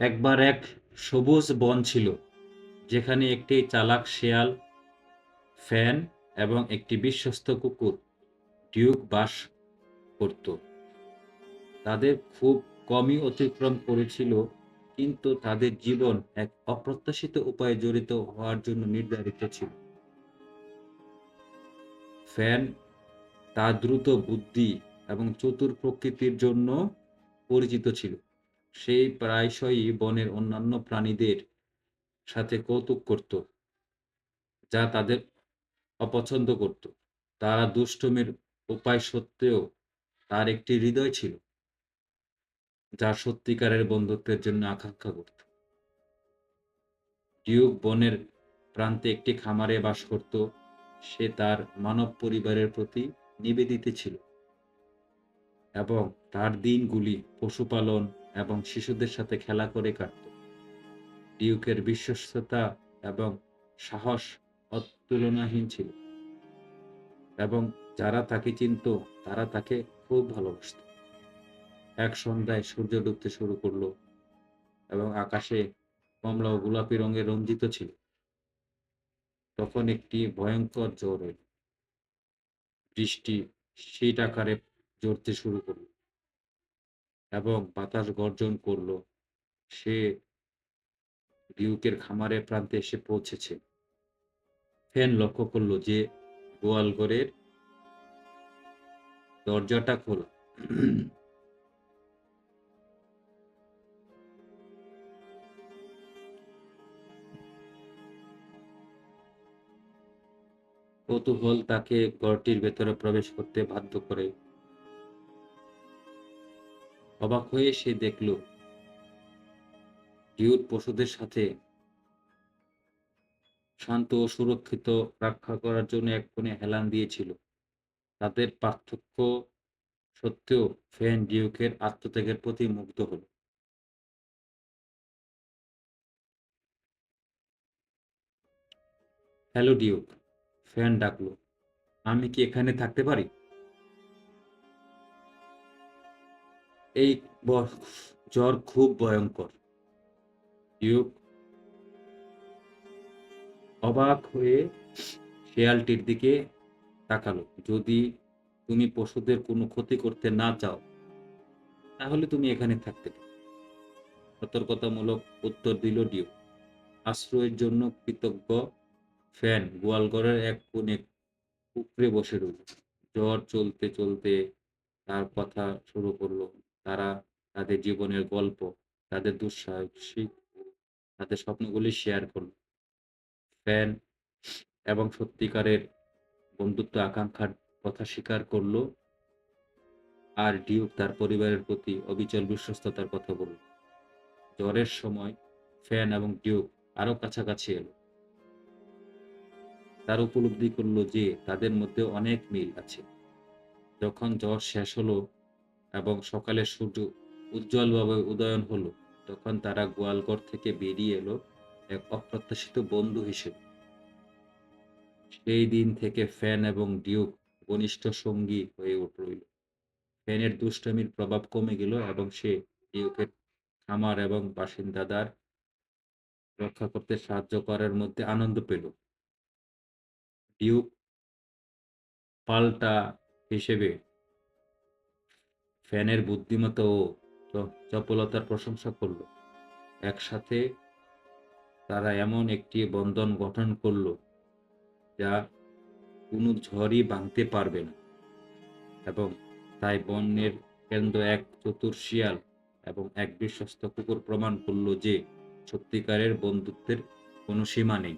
একবার এক সবুজ বন ছিল, যেখানে একটি চালাক শেয়াল, ফ্যান এবং একটি বিশ্বস্ত কুকুর ডিউক বাস করত। তাদের খুব কমই অতিক্রম করেছিল, কিন্তু তাদের জীবন এক অপ্রত্যাশিত উপায়ে জড়িত হওয়ার জন্য নির্ধারিত ছিল। ফ্যান তার দ্রুত বুদ্ধি এবং চতুর প্রকৃতির জন্য পরিচিত ছিল। সে প্রায়শই বনের অন্যান্য প্রাণীদের সাথে কৌতুক করত, যা তাদের অপছন্দ করত। তারা দুষ্টুমির উপায় সত্ত্বেও তার একটি হৃদয় ছিল, যা সত্যিকারের বন্ধুত্বের জন্য আকাঙ্ক্ষা করত। ডিউক বনের প্রান্তে একটি খামারে বাস করত। সে তার মানব পরিবারের প্রতি নিবেদিত ছিল এবং তার দিনগুলি পশুপালন এবং শিশুদের সাথে খেলা করে কাটত। ডিউকের বিশ্বস্ততা এবং সাহস অতুলনাহীন ছিল, এবং যারা তাকে চিনত তারা তাকে খুব ভালোবাসত। এক সন্ধ্যায় সূর্য ডুবতে শুরু করলো এবং আকাশে কমলা ও গোলাপি রঙে রঞ্জিত ছিল। তখন একটি ভয়ঙ্কর ঝড় এলো। বৃষ্টি শীত আকারে ঝরতে শুরু করলো এবং বাতাস গর্জন করলো। সে ডিউকের খামারের প্রান্তে এসে পৌঁছেছে। ফেন লক্ষ্য করলো যে গোয়ালঘরের দরজাটা খোলা। কৌতূহল তাকে ঘরটির ভেতরে প্রবেশ করতে বাধ্য করে। অবাক হয়ে সে দেখল ডিউক পশুদের সাথে শান্ত ও সুরক্ষিত রক্ষা করার জন্য এক কোণে হেলান দিয়েছিল। তাদের পার্থক্য সত্ত্বেও ফেন ডিউকের আত্মত্যাগের প্রতি মুগ্ধ হল। হ্যালো ডিউক, ফ্যান ডাকলো। আমি কি এখানে থাকতে পারি? এই জ্বর খুব ভয়ঙ্কর। ডিউক অবাক হয়ে শেয়ালটির দিকে তাকালো। যদি তুমি পশুদের কোনো ক্ষতি করতে না চাও, তাহলে তুমি এখানে থাকতে পারো, সতর্কতামূলক উত্তর দিল ডিউক। আশ্রয়ের জন্য কৃতজ্ঞ ফ্যান গোয়ালঘরের এক কোণে উপড়ে বসে রইল। ঝড় চলতে চলতে তার কথা শুরু করলো। তারা তাদের জীবনের গল্প, তাদের দুঃসাহসিক ও তাদের স্বপ্নগুলি শেয়ার করলো। ফ্যান এবং সত্যিকারের বন্ধুত্ব আকাঙ্ক্ষার কথা স্বীকার করলো, আর ডিউক তার পরিবারের প্রতি অবিচল বিশ্বস্ততার কথা বলল। ঝড়ের সময় ফ্যান এবং ডিউক আরো কাছাকাছি এলো। তার উপলব্ধি করলো যে তাদের মধ্যে অনেক মিল আছে। যখন ঝড় শেষ হলো এবং সকালে সূর্য উজ্জ্বলভাবে উদয়ন হলো, তখন তারা গোয়ালঘর থেকে বেরিয়ে এলো এক অপ্রত্যাশিত বন্ধু হিসেবে। সেই দিন থেকে ফ্যান এবং ডিউক ঘনিষ্ঠ সঙ্গী হয়ে রইল। ফ্যানের দুষ্টামির প্রভাব কমে গেল এবং সে ডিউকের খামার এবং বাসিন্দাদের রক্ষা করতে সাহায্য করার মধ্যে আনন্দ পেল। ডিউক পাল্টা হিসেবে ফ্যানের বুদ্ধিমত্তা ও চপলতার প্রশংসা করল। একসাথে তারা এমন একটি বন্ধন গঠন করল যা কোনো ঝড়ই ভাঙতে পারবে না, এবং তাই বনের কেন্দ্র এক চতুর শিয়াল এবং এক বিশ্বস্ত কুকুর প্রমাণ করল যে সত্যিকারের বন্ধুত্বের কোনো সীমা নেই।